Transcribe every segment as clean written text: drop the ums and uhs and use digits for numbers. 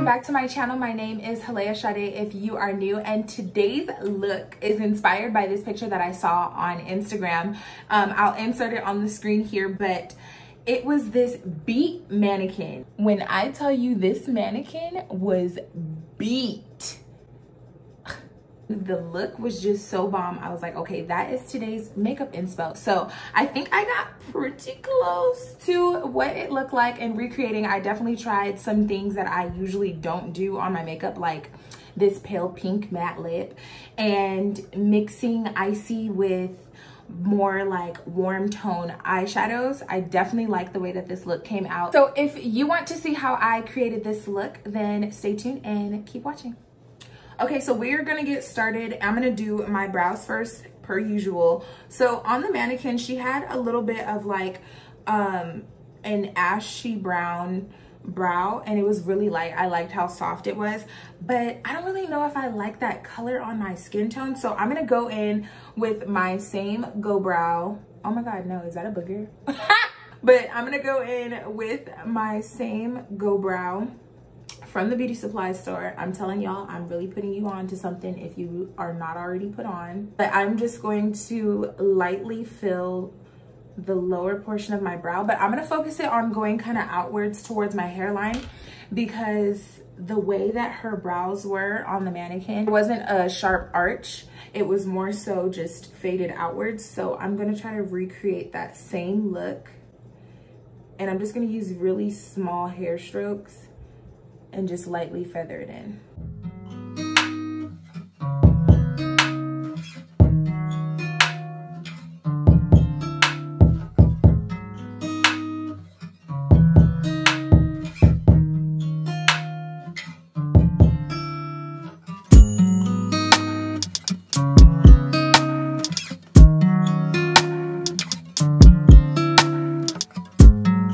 back to my channel. My name is HallayahSade if you are new, and today's look is inspired by this picture that I saw on Instagram. I'll insert it on the screen here, but it was this beat mannequin. When I tell you this mannequin was beat, the look was just so bomb. I was like, okay, that is today's makeup inspo. So I think I got pretty close to what it looked like in recreating. I definitely tried some things that I usually don't do on my makeup, like this pale pink matte lip, and mixing icy with more like warm tone eyeshadows. I definitely like the way that this look came out. So if you want to see how I created this look, then stay tuned and keep watching. Okay, so we're gonna get started. I'm gonna do my brows first, per usual. So on the mannequin, she had a little bit of like an ashy brown brow, and it was really light. I liked how soft it was, but I don't really know if I like that color on my skin tone. So I'm gonna go in with my same Go Brow. Oh my God, no, is that a booger? But I'm gonna go in with my same Go Brow from the beauty supply store. I'm telling y'all, I'm really putting you on to something if you are not already put on. But I'm just going to lightly fill the lower portion of my brow, but I'm gonna focus it on going kind of outwards towards my hairline, because the way that her brows were on the mannequin wasn't a sharp arch. It was more so just faded outwards. So I'm gonna try to recreate that same look. And I'm just gonna use really small hair strokes and just lightly feather it in.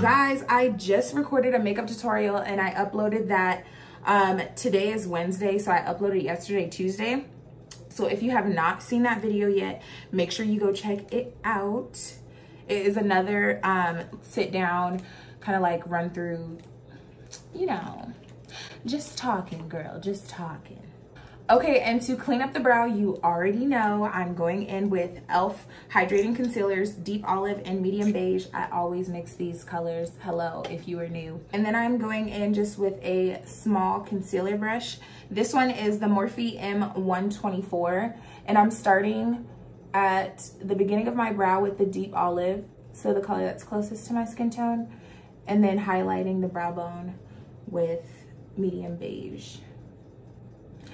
Guys, I just recorded a makeup tutorial and I uploaded that. Today is Wednesday, so I uploaded yesterday, Tuesday. So if you have not seen that video yet, make sure you go check it out. It is another sit down, kind of like run through, you know, just talking, girl, just talking. Okay, and to clean up the brow, you already know I'm going in with e.l.f. Hydrating Concealers, Deep Olive and Medium Beige. I always mix these colors. Hello, if you are new. And then I'm going in just with a small concealer brush. This one is the Morphe M124. And I'm starting at the beginning of my brow with the Deep Olive, so the color that's closest to my skin tone. And then highlighting the brow bone with Medium Beige.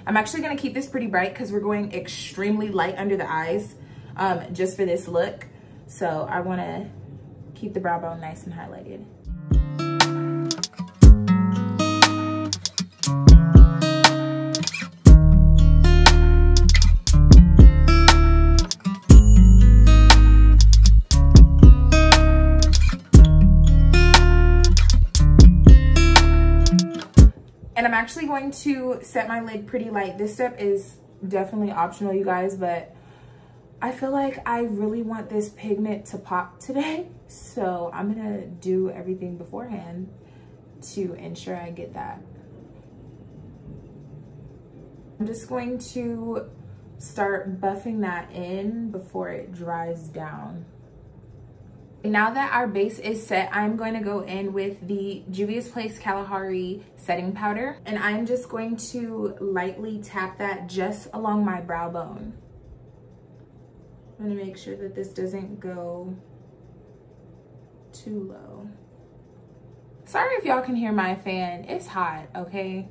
I'm actually gonna keep this pretty bright because we're going extremely light under the eyes just for this look. So I wanna keep the brow bone nice and highlighted. And I'm actually going to set my lid pretty light. This step is definitely optional, you guys, but I feel like I really want this pigment to pop today. So I'm gonna do everything beforehand to ensure I get that. I'm just going to start buffing that in before it dries down. Now that our base is set, I'm going to go in with the Juvia's Place Kalahari setting powder, and I'm just going to lightly tap that just along my brow bone. I'm going to make sure that this doesn't go too low. Sorry if y'all can hear my fan. It's hot, okay?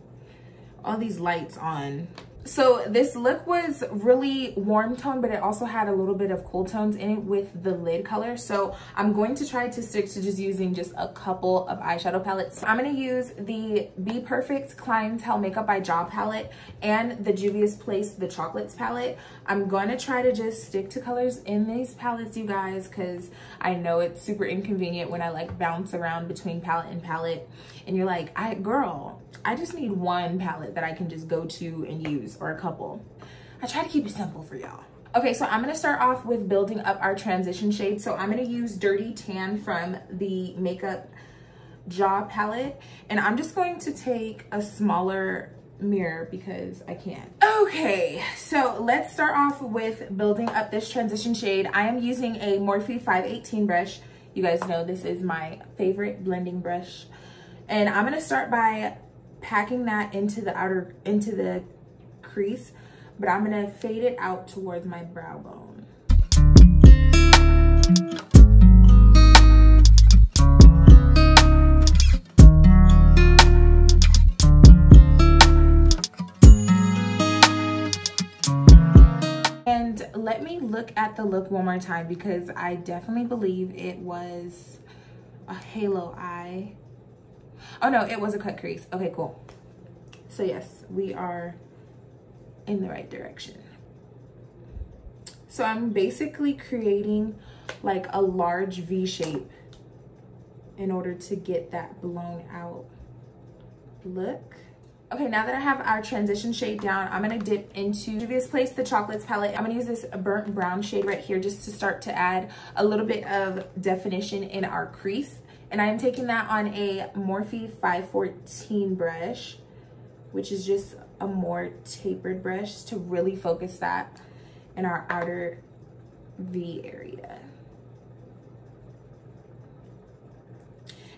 All these lights on. So this look was really warm tone, but it also had a little bit of cool tones in it with the lid color. So I'm going to try to stick to just using just a couple of eyeshadow palettes. I'm going to use the Be Perfect Clientele Makeup by Jaw palette and the Juvia's Place The Chocolates palette. I'm going to try to just stick to colors in these palettes, you guys, because I know it's super inconvenient when I like bounce around between palette and palette and you're like, girl, I just need one palette that I can just go to and use, or a couple. I try to keep it simple for y'all. Okay, so I'm gonna start off with building up our transition shade. So I'm gonna use Dirty Tan from the Makeup Jaw palette, and I'm just going to take a smaller mirror because I can. Okay, so let's start off with building up this transition shade. I am using a Morphe 518 brush. You guys know this is my favorite blending brush. And I'm gonna start by packing that into the crease, but I'm gonna fade it out towards my brow bone. And let me look at the look one more time because I definitely believe it was a halo eye. Oh no, it was a cut crease. Okay, cool. So yes, we are in the right direction. So I'm basically creating like a large V shape in order to get that blown out look. Okay, now that I have our transition shade down, I'm gonna dip into Juvia's Place, the Chocolates palette. I'm gonna use this burnt brown shade right here just to start to add a little bit of definition in our crease. And I'm taking that on a Morphe 514 brush, which is just a more tapered brush to really focus that in our outer V area.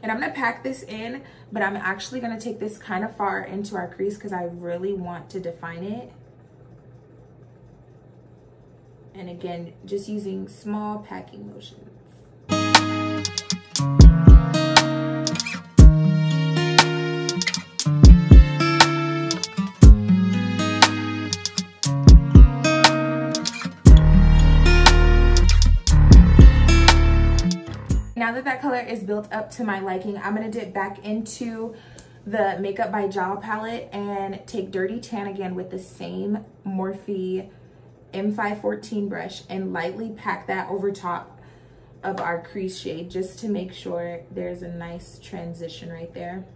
And I'm gonna pack this in, but I'm actually gonna take this kind of far into our crease because I really want to define it. And again, just using small packing motions. Now that that color is built up to my liking, I'm gonna dip back into the Makeup by Jaw palette and take Dirty Tan again with the same Morphe M514 brush and lightly pack that over top of our crease shade just to make sure there's a nice transition right there.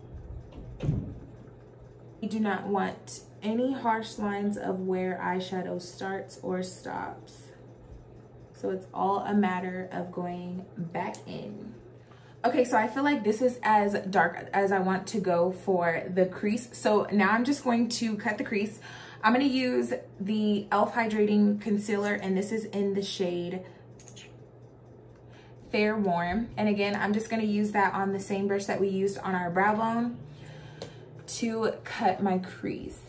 You do not want any harsh lines of where eyeshadow starts or stops. So it's all a matter of going back in. Okay, so I feel like this is as dark as I want to go for the crease. So now I'm just going to cut the crease. I'm gonna use the e.l.f. Hydrating Concealer, and this is in the shade Fair Warm. And again, I'm just gonna use that on the same brush that we used on our brow bone to cut my crease.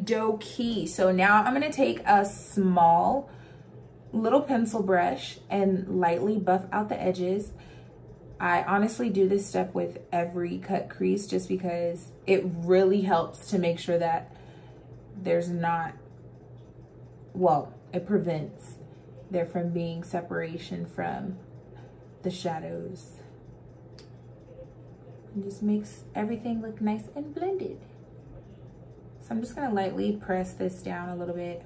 Dokie. So now I'm gonna take a small little pencil brush and lightly buff out the edges. I honestly do this step with every cut crease just because it really helps to make sure that there's not, well, it prevents there from being separation from the shadows. It just makes everything look nice and blended. So I'm just gonna lightly press this down a little bit.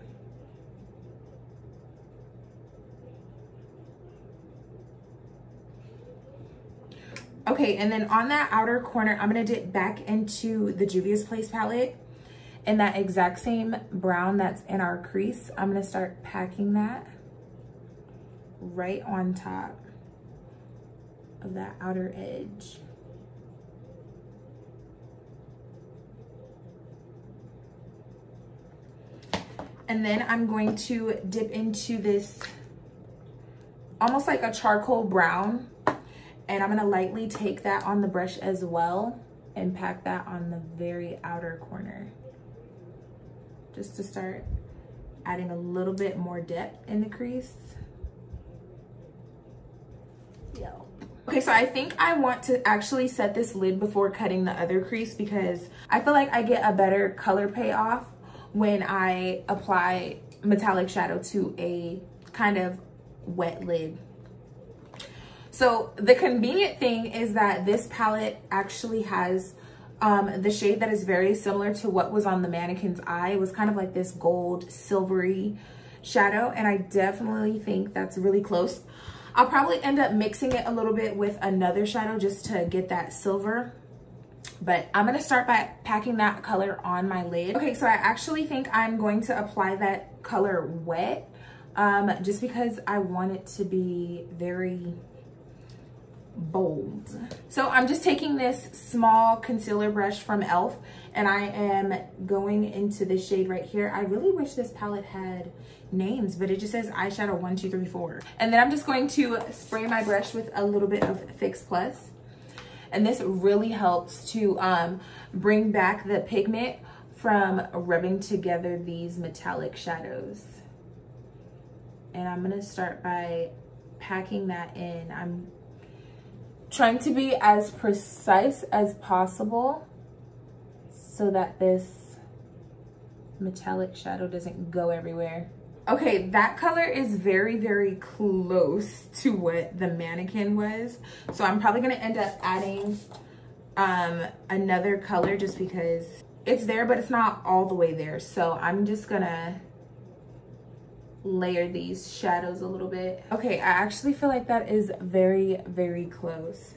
Okay, and then on that outer corner, I'm gonna dip back into the Juvia's Place palette and that exact same brown that's in our crease. I'm gonna start packing that right on top of that outer edge. And then I'm going to dip into this almost like a charcoal brown, and I'm gonna lightly take that on the brush as well and pack that on the very outer corner just to start adding a little bit more depth in the crease. Okay, so I think I want to actually set this lid before cutting the other crease because I feel like I get a better color payoff when I apply metallic shadow to a kind of wet lid. So the convenient thing is that this palette actually has the shade that is very similar to what was on the mannequin's eye. It was kind of like this gold silvery shadow, and I definitely think that's really close. I'll probably end up mixing it a little bit with another shadow just to get that silver. But I'm gonna start by packing that color on my lid. Okay, so I actually think I'm going to apply that color wet, just because I want it to be very bold. So I'm just taking this small concealer brush from e.l.f. and I am going into this shade right here. I really wish this palette had names, but it just says eyeshadow 1, 2, 3, 4. And then I'm just going to spray my brush with a little bit of Fix Plus. And this really helps to bring back the pigment from rubbing together these metallic shadows. And I'm gonna start by packing that in. I'm trying to be as precise as possible so that this metallic shadow doesn't go everywhere. Okay, that color is very, very close to what the mannequin was. So I'm probably gonna end up adding another color just because it's there, but it's not all the way there. So I'm just gonna layer these shadows a little bit. Okay, I actually feel like that is very, very close.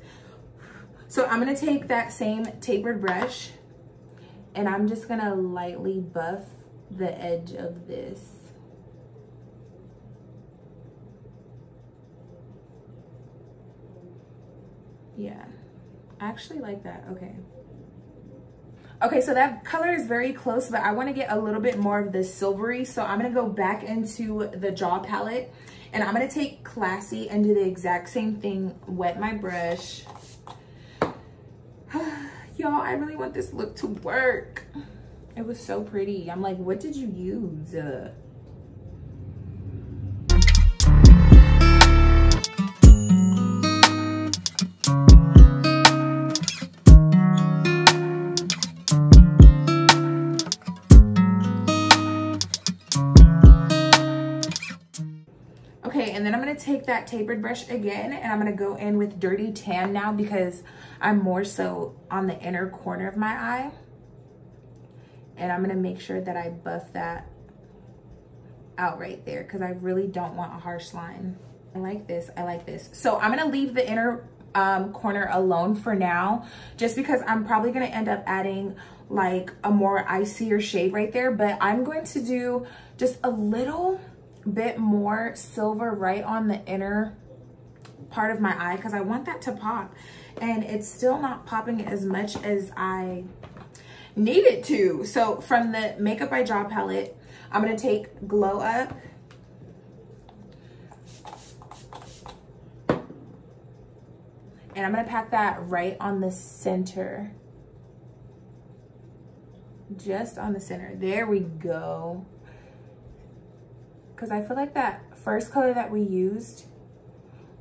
So I'm gonna take that same tapered brush and I'm just gonna lightly buff the edge of this. Yeah, I actually like that. Okay, so that color is very close, but I want to get a little bit more of the silvery, so I'm going to go back into the Jaw palette and I'm going to take Classy and do the exact same thing. Wet my brush. Y'all, I really want this look to work. It was so pretty. I'm like, what did you use? Okay, and then I'm gonna take that tapered brush again and I'm gonna go in with Dirty Tan now because I'm more so on the inner corner of my eye. And I'm gonna make sure that I buff that out right there because I really don't want a harsh line. I like this, I like this. So I'm gonna leave the inner corner alone for now, just because I'm probably gonna end up adding like a more icier shade right there, but I'm going to do just a little bit more silver right on the inner part of my eye because I want that to pop, and it's still not popping as much as I need it to. So from the Makeup by Jaw palette, I'm gonna take Glow Up and I'm gonna pack that right on the center, just on the center. There we go. Because I feel like that first color that we used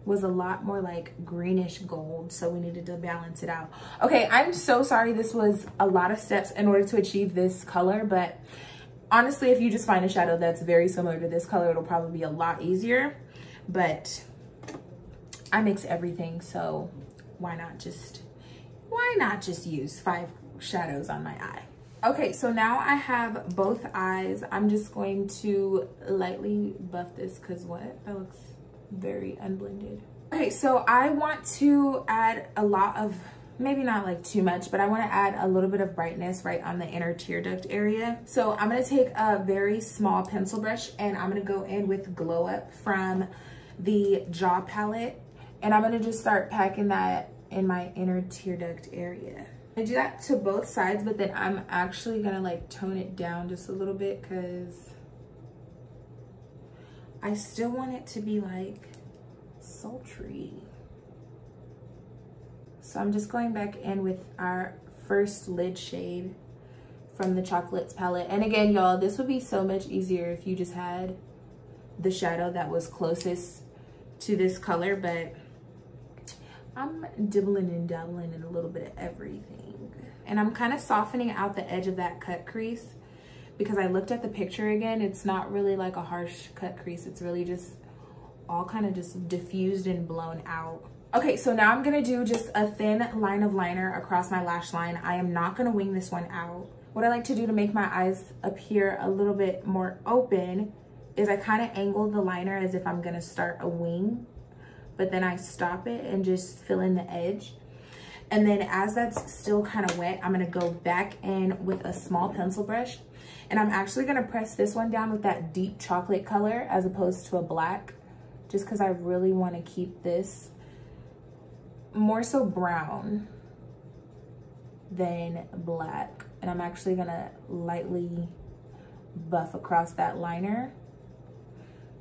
was a lot more like greenish gold, so we needed to balance it out. Okay, I'm so sorry this was a lot of steps in order to achieve this color, but honestly, if you just find a shadow that's very similar to this color, it'll probably be a lot easier. But I mix everything, so why not just use 5 shadows on my eye? Okay, so now I have both eyes. I'm just going to lightly buff this because what? That looks very unblended. Okay, so I want to add a lot of, maybe not like too much, but I want to add a little bit of brightness right on the inner tear duct area. So I'm going to take a very small pencil brush and I'm going to go in with Glow Up from the Jaw palette. And I'm going to just start packing that in my inner tear duct area. I do that to both sides, but then I'm actually gonna like tone it down just a little bit because I still want it to be like sultry. So I'm just going back in with our first lid shade from the Chocolates palette. And again, y'all, this would be so much easier if you just had the shadow that was closest to this color, but I'm dibbling and dabbling in a little bit of everything. And I'm kind of softening out the edge of that cut crease because I looked at the picture again. It's not really like a harsh cut crease. It's really just all kind of just diffused and blown out. Okay, so now I'm gonna do just a thin line of liner across my lash line. I am not gonna wing this one out. What I like to do to make my eyes appear a little bit more open is I kind of angle the liner as if I'm gonna start a wing, but then I stop it and just fill in the edge. And then as that's still kind of wet, I'm gonna go back in with a small pencil brush. And I'm actually gonna press this one down with that deep chocolate color as opposed to a black, just because I really wanna keep this more so brown than black. And I'm actually gonna lightly buff across that liner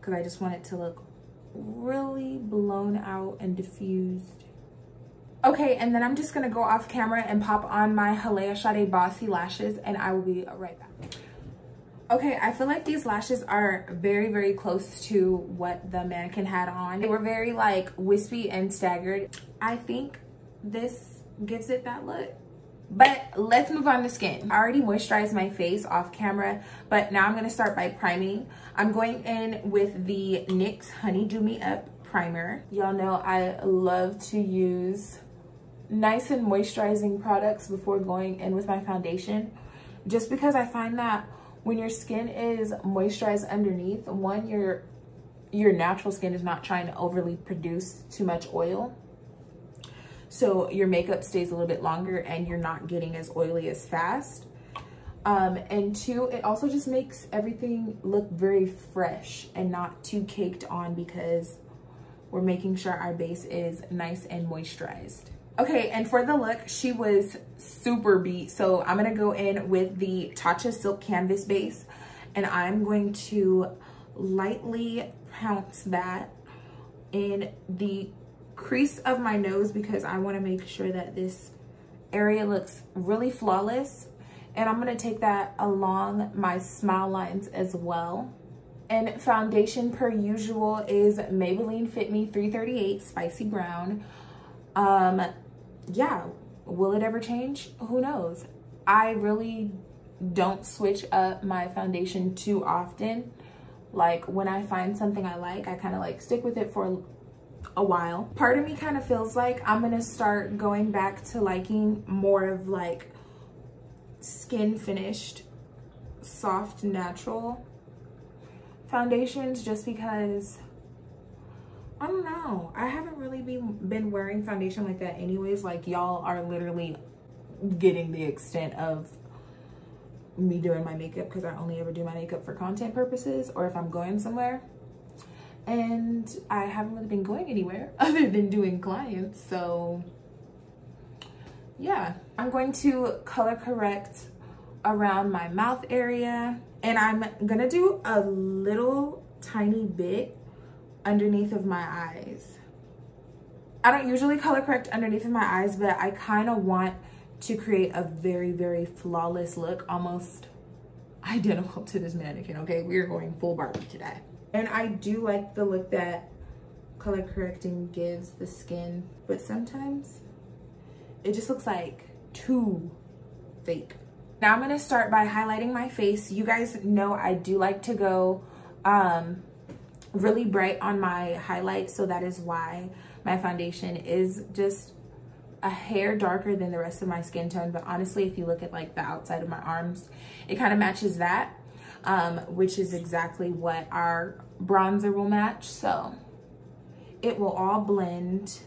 because I just want it to look really blown out and diffused. Okay, and then I'm just gonna go off camera and pop on my HallayahSade Bossy lashes, and I will be right back. Okay, I feel like these lashes are very, very close to what the mannequin had on. They were very like wispy and staggered. I think this gives it that look. But let's move on to skin. I already moisturized my face off camera, but now I'm gonna start by priming. I'm going in with the NYX Honey Do Me Up primer. Y'all know I love to use nice and moisturizing products before going in with my foundation, just because I find that when your skin is moisturized underneath, one, your natural skin is not trying to overly produce too much oil. So your makeup stays a little bit longer and you're not getting as oily as fast. And two, it also just makes everything look very fresh and not too caked on because we're making sure our base is nice and moisturized. Okay, and for the look, she was super beat. So I'm gonna go in with the Tatcha Silk Canvas base, and I'm going to lightly pounce that in the crease of my nose because I wanna make sure that this area looks really flawless. And I'm gonna take that along my smile lines as well. And foundation per usual is Maybelline Fit Me 338 Spicy Brown. Yeah, will it ever change? Who knows? I really don't switch up my foundation too often. Like when I find something I like, I kind of like stick with it for a while. Part of me kind of feels like I'm gonna start going back to liking more of like skin finished, soft, natural foundations, just because I don't know, I haven't really been wearing foundation like that anyways. Like y'all are literally getting the extent of me doing my makeup because I only ever do my makeup for content purposes or if I'm going somewhere, and I haven't really been going anywhere other than doing clients. So yeah, I'm going to color correct around my mouth area, and I'm gonna do a little tiny bit underneath of my eyes. I don't usually color correct underneath of my eyes, but I kind of want to create a very, very flawless look, almost identical to this mannequin. Okay, we are going full Barbie today. And I do like the look that color correcting gives the skin, but sometimes it just looks like too fake. Now I'm gonna start by highlighting my face. You guys know I do like to go really bright on my highlight, so that is why my foundation is just a hair darker than the rest of my skin tone. But honestly, if you look at like the outside of my arms, it kind of matches that, which is exactly what our bronzer will match. So it will all blend.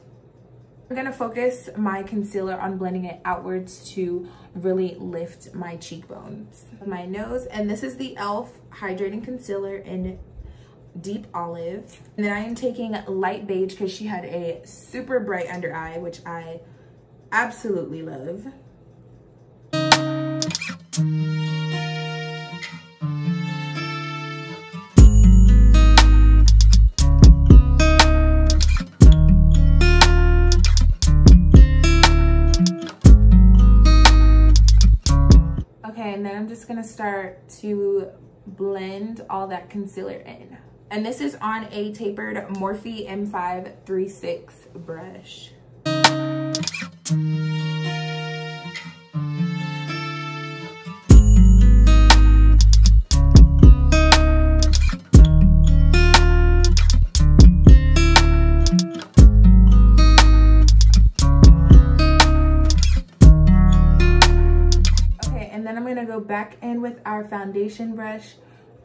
I'm gonna focus my concealer on blending it outwards to really lift my cheekbones, my nose. And this is the e.l.f. Hydrating Concealer in Deep Olive. And then I am taking Light Beige because she had a super bright under eye, which I absolutely love. Okay, and then I'm just gonna start to blend all that concealer in. And this is on a tapered Morphe M536 brush. Okay, and then I'm gonna go back in with our foundation brush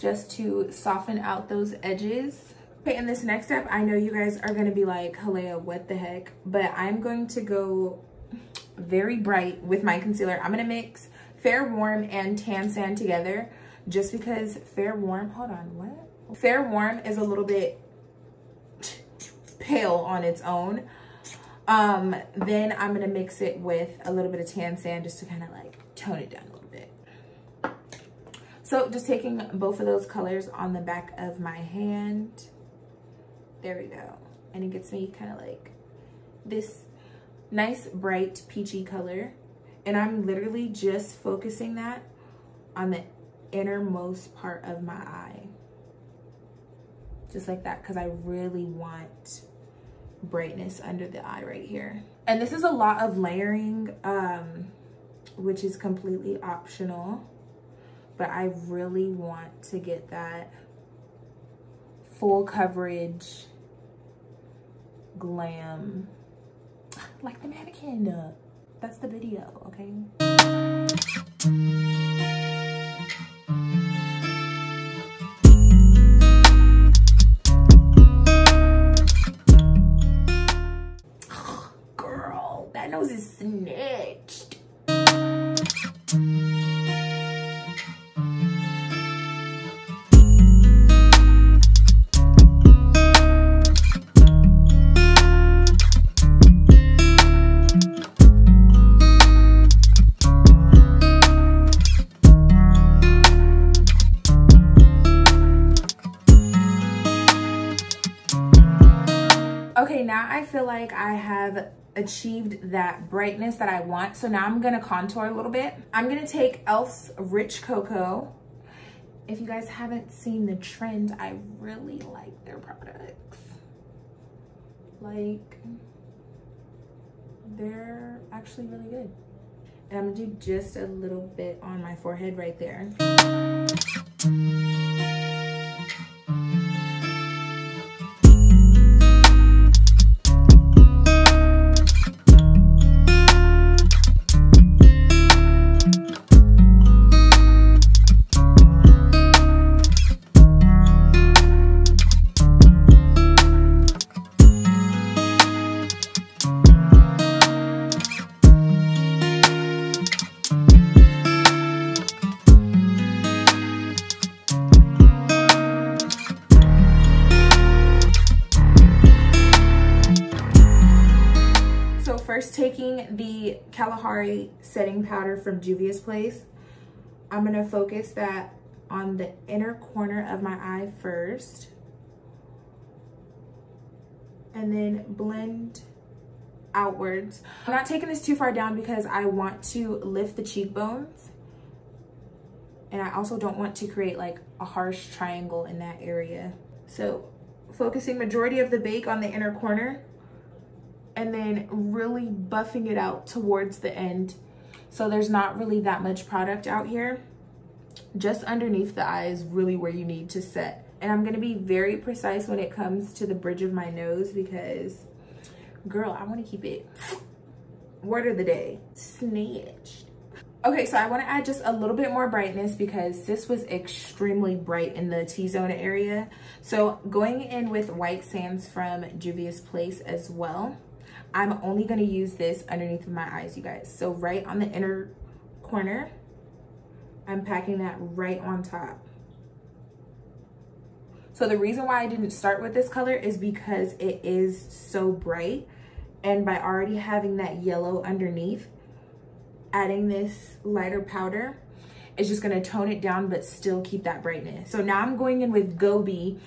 just to soften out those edges. Okay, in this next step, I know you guys are gonna be like, Hallayah, what the heck? But I'm going to go very bright with my concealer. I'm gonna mix Fair Warm and Tan Sand together, just because Fair Warm, hold on, what? Fair Warm is a little bit pale on its own. Then I'm gonna mix it with a little bit of Tan Sand just to kind of like tone it down a little bit. So just taking both of those colors on the back of my hand. There we go. And it gets me kind of like this nice bright peachy color. And I'm literally just focusing that on the innermost part of my eye. Just like that, because I really want brightness under the eye right here. And this is a lot of layering, which is completely optional. But I really want to get that full coverage glam, like the mannequin. That's the video, okay? Girl, that nose is snatched. Okay, now I feel like I have achieved that brightness that I want. So now I'm gonna contour a little bit. I'm gonna take e.l.f.'s Rich Cocoa. If you guys haven't seen the trend, I really like their products. Like, they're actually really good. And I'm gonna do just a little bit on my forehead right there. First, taking the Kalahari setting powder from Juvia's Place, I'm gonna focus that on the inner corner of my eye first, and then blend outwards. I'm not taking this too far down because I want to lift the cheekbones, and I also don't want to create like a harsh triangle in that area. So focusing majority of the bake on the inner corner, and then really buffing it out towards the end. So there's not really that much product out here. Just underneath the eye is really where you need to set. And I'm gonna be very precise when it comes to the bridge of my nose because, girl, I wanna keep it, word of the day, snatched. Okay, so I wanna add just a little bit more brightness because this was extremely bright in the T-zone area. So going in with White Sands from Juvia's Place as well. I'm only gonna use this underneath of my eyes, you guys. So right on the inner corner, I'm packing that right on top. So the reason why I didn't start with this color is because it is so bright. And by already having that yellow underneath, adding this lighter powder is just gonna tone it down but still keep that brightness. So now I'm going in with Gobi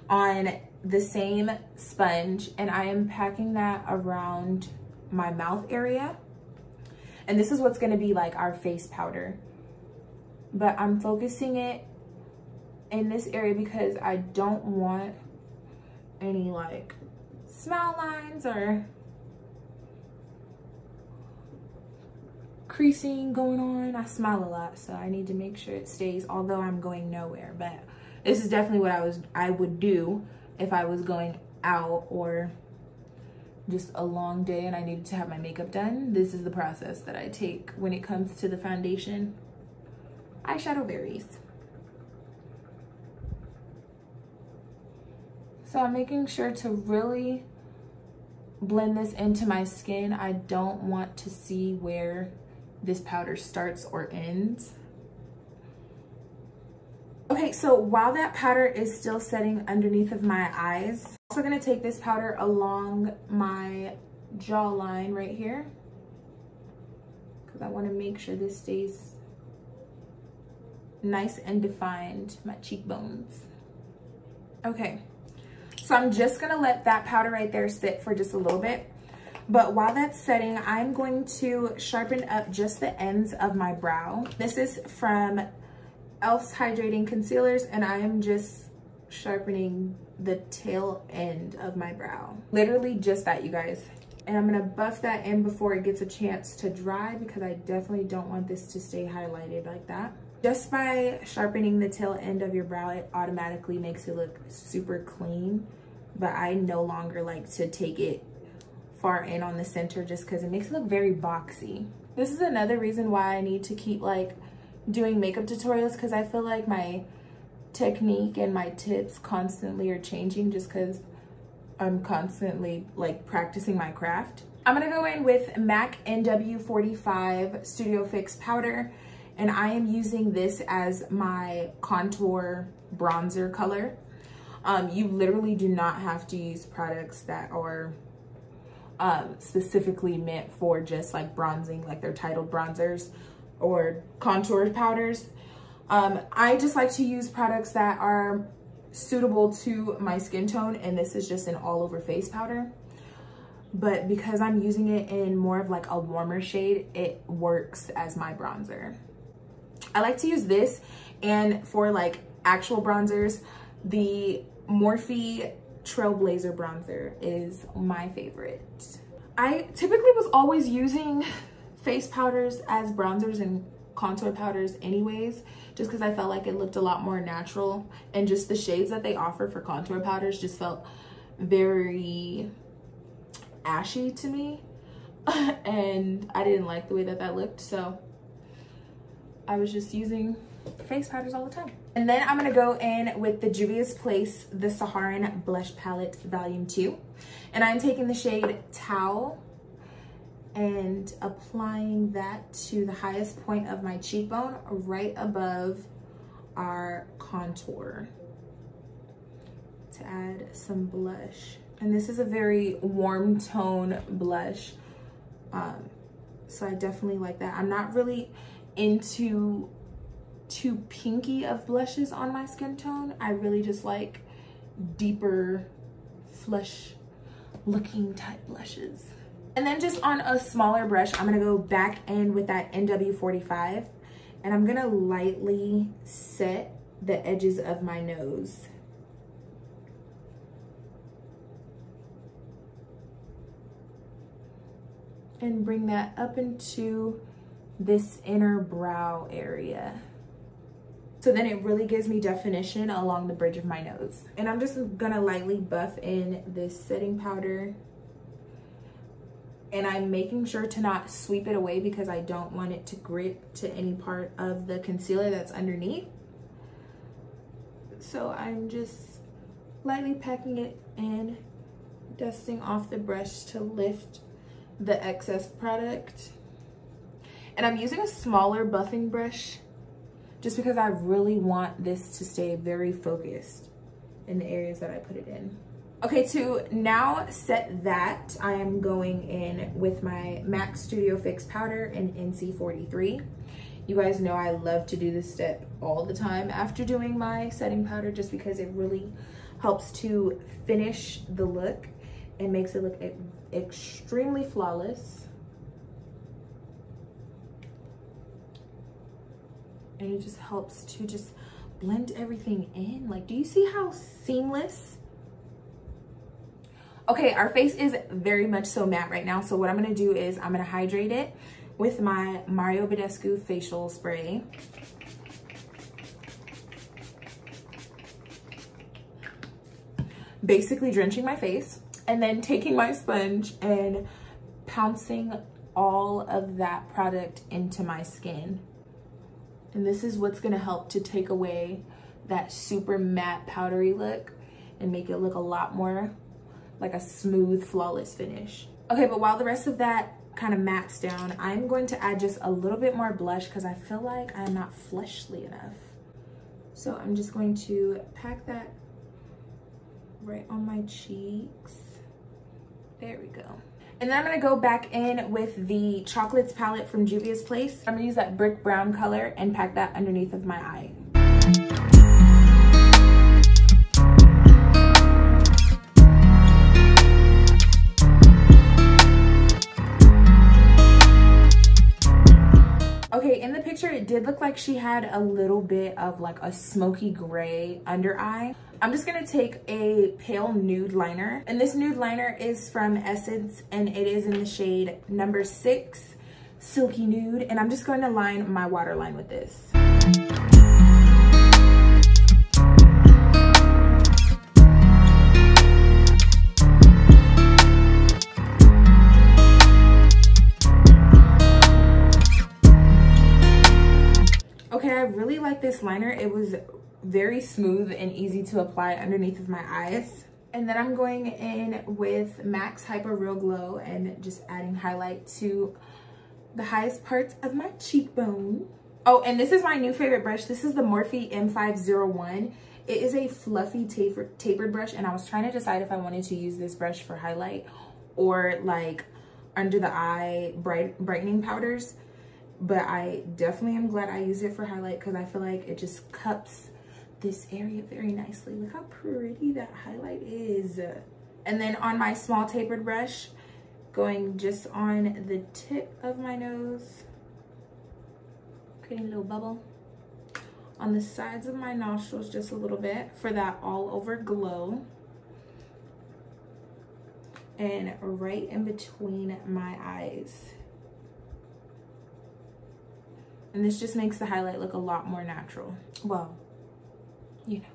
on the same sponge, and I am packing that around my mouth area. And this is what's gonna be like our face powder. But I'm focusing it in this area because I don't want any like smile lines or creasing going on. I smile a lot, so I need to make sure it stays, although I'm going nowhere. But this is definitely what I would do if I was going out or just a long day and I needed to have my makeup done. This is the process that I take when it comes to the foundation. Eyeshadow varies. So I'm making sure to really blend this into my skin. I don't want to see where this powder starts or ends. Okay, so while that powder is still setting underneath of my eyes, I'm also gonna take this powder along my jawline right here, because I wanna make sure this stays nice and defined, my cheekbones. Okay, so I'm just gonna let that powder right there sit for just a little bit. But while that's setting, I'm going to sharpen up just the ends of my brow. This is from e.l.f.'s Hydrating Concealers, and I am just sharpening the tail end of my brow. Literally just that, you guys. And I'm gonna buff that in before it gets a chance to dry, because I definitely don't want this to stay highlighted like that. Just by sharpening the tail end of your brow, it automatically makes it look super clean. But I no longer like to take it far in on the center, just because it makes it look very boxy. This is another reason why I need to keep like doing makeup tutorials, because I feel like my technique and my tips constantly are changing, just because I'm constantly like practicing my craft. I'm gonna go in with MAC NW45 Studio Fix powder, and I am using this as my contour bronzer color. You literally do not have to use products that are specifically meant for just like bronzing, like they're titled bronzers or contour powders. I just like to use products that are suitable to my skin tone, and this is just an all over face powder. But because I'm using it in more of like a warmer shade, it works as my bronzer. I like to use this, and for like actual bronzers, the Morphe Trailblazer bronzer is my favorite. I typically was always using face powders as bronzers and contour powders anyways, just because I felt like it looked a lot more natural, and just the shades that they offer for contour powders just felt very ashy to me and I didn't like the way that that looked, so I was just using face powders all the time. And then I'm gonna go in with the Juvia's Place The Saharan Blush Palette Volume 2, and I'm taking the shade Towel and applying that to the highest point of my cheekbone, right above our contour, to add some blush. And this is a very warm tone blush, so I definitely like that. I'm not really into too pinky of blushes on my skin tone. I really just like deeper flush looking type blushes. And then just on a smaller brush, I'm gonna go back in with that NW45, and I'm gonna lightly set the edges of my nose. And bring that up into this inner brow area. So then it really gives me definition along the bridge of my nose. And I'm just gonna lightly buff in this setting powder. And I'm making sure to not sweep it away, because I don't want it to grip to any part of the concealer that's underneath. So I'm just lightly packing it in, dusting off the brush to lift the excess product. And I'm using a smaller buffing brush just because I really want this to stay very focused in the areas that I put it in. Okay, to now set that, I am going in with my MAC Studio Fix powder in NC43. You guys know I love to do this step all the time after doing my setting powder, just because it really helps to finish the look and makes it look extremely flawless. And it just helps to just blend everything in. Like, do you see how seamless? Okay, our face is very much so matte right now. So what I'm gonna do is I'm gonna hydrate it with my Mario Badescu facial spray. Basically drenching my face, and then taking my sponge and pouncing all of that product into my skin. And this is what's gonna help to take away that super matte powdery look and make it look a lot more like a smooth, flawless finish. Okay, but while the rest of that kind of mattes down, I'm going to add just a little bit more blush because I feel like I'm not fleshly enough. So I'm just going to pack that right on my cheeks. There we go. And then I'm gonna go back in with the Chocolates palette from Juvia's Place. I'm gonna use that brick brown color and pack that underneath of my eye. Okay, in the picture, it did look like she had a little bit of like a smoky gray under eye. I'm just gonna take a pale nude liner, and this nude liner is from Essence, and it is in the shade number 6, Silky Nude, and I'm just going to line my waterline with this. Okay, I really like this liner. It was very smooth and easy to apply underneath of my eyes. And then I'm going in with MAC's Hyper Real Glow and just adding highlight to the highest parts of my cheekbone. Oh, and this is my new favorite brush. This is the Morphe M501. It is a fluffy tapered brush, and I was trying to decide if I wanted to use this brush for highlight or like under the eye brightening powders. But I definitely am glad I used it for highlight because I feel like it just cups this area very nicely. Look how pretty that highlight is. And then on my small tapered brush, going just on the tip of my nose, creating a little bubble. On the sides of my nostrils, just a little bit for that all over glow. And right in between my eyes. And this just makes the highlight look a lot more natural. Well, you know.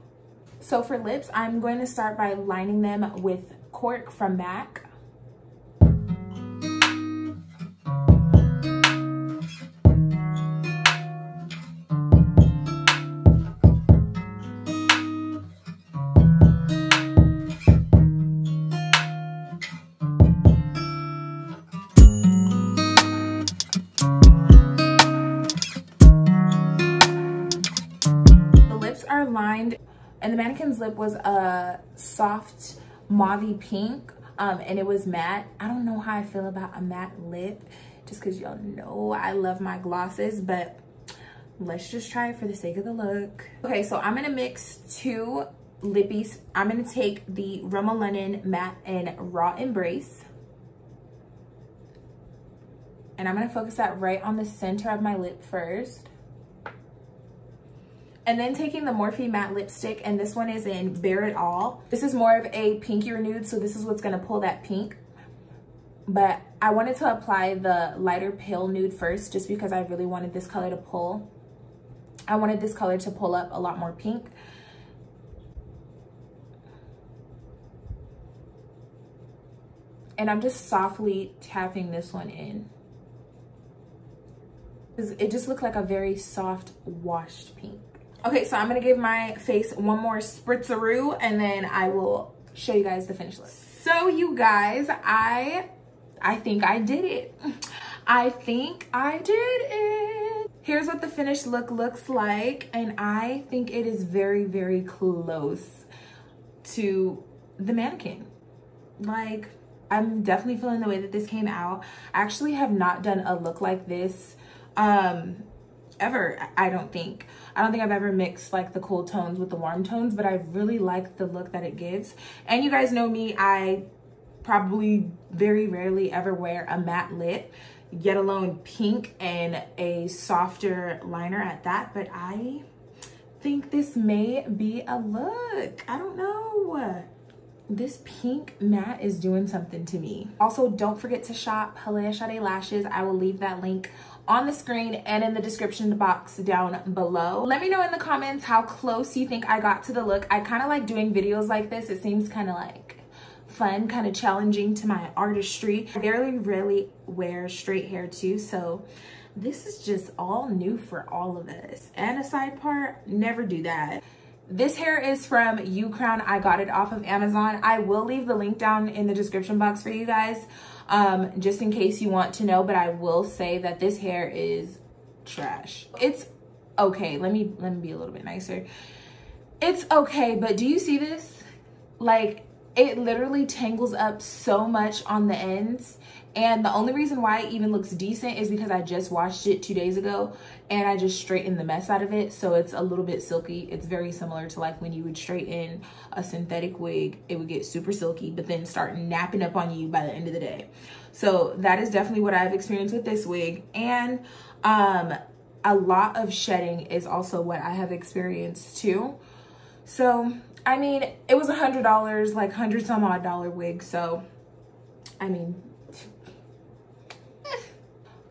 So for lips, I'm going to start by lining them with Cork from MAC. Lined, and the mannequin's lip was a soft mauve pink, and it was matte. I don't know how I feel about a matte lip, just because y'all know I love my glosses, but let's just try it for the sake of the look. Okay, so I'm gonna mix 2 lippies. I'm gonna take the Rimmel London Matte and Raw Embrace, and I'm gonna focus that right on the center of my lip first. And then taking the Morphe matte lipstick, and this one is in Bare It All. This is more of a pinkier nude, so this is what's gonna pull that pink. But I wanted to apply the lighter pale nude first, just because I really wanted this color to pull. I wanted this color to pull up a lot more pink. And I'm just softly tapping this one in. It just looked like a very soft washed pink. Okay, so I'm gonna give my face one more spritzeroo, and then I will show you guys the finished look. So you guys, I think I did it. I think I did it. Here's what the finished look looks like, and I think it is very, very close to the mannequin. Like, I'm definitely feeling the way that this came out. I actually have not done a look like this ever. I don't think I've ever mixed like the cool tones with the warm tones, but I really like the look that it gives. And you guys know me, I probably very rarely ever wear a matte lip, yet alone pink and a softer liner at that. But I think this may be a look. I don't know. This pink matte is doing something to me. Also, don't forget to shop HallayahSade lashes. I will leave that link on the screen and in the description box down below. Let me know in the comments how close you think I got to the look. I kind of like doing videos like this. It seems kind of like fun, kind of challenging to my artistry. I rarely wear straight hair too, so this is just all new for all of us. And a side part, never do that. This hair is from UCROWN. I got it off of Amazon. I will leave the link down in the description box for you guys, just in case you want to know, but I will say that this hair is trash. It's okay. Let me be a little bit nicer. It's okay, but do you see this? Like, it literally tangles up so much on the ends. And the only reason why it even looks decent is because I just washed it 2 days ago and I just straightened the mess out of it. So it's a little bit silky. It's very similar to like when you would straighten a synthetic wig, it would get super silky, but then start napping up on you by the end of the day. So that is definitely what I've experienced with this wig. And a lot of shedding is also what I have experienced too. So, I mean, it was $100, like $100 some odd wig. So, I mean,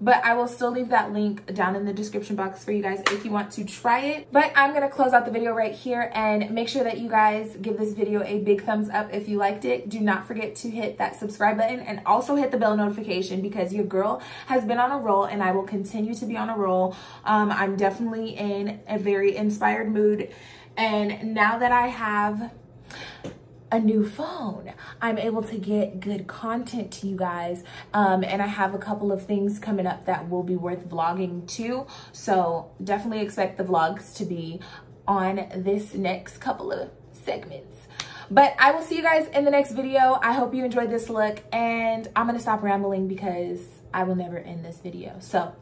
but I will still leave that link down in the description box for you guys if you want to try it. But I'm gonna close out the video right here and make sure that you guys give this video a big thumbs up if you liked it. Do not forget to hit that subscribe button and also hit the bell notification, because your girl has been on a roll and I will continue to be on a roll. I'm definitely in a very inspired mood. And now that I have a new phone, I'm able to get good content to you guys, and I have a couple of things coming up that will be worth vlogging too, so definitely expect the vlogs to be on this next couple of segments. But I will see you guys in the next video. I hope you enjoyed this look, and I'm gonna stop rambling because I will never end this video. So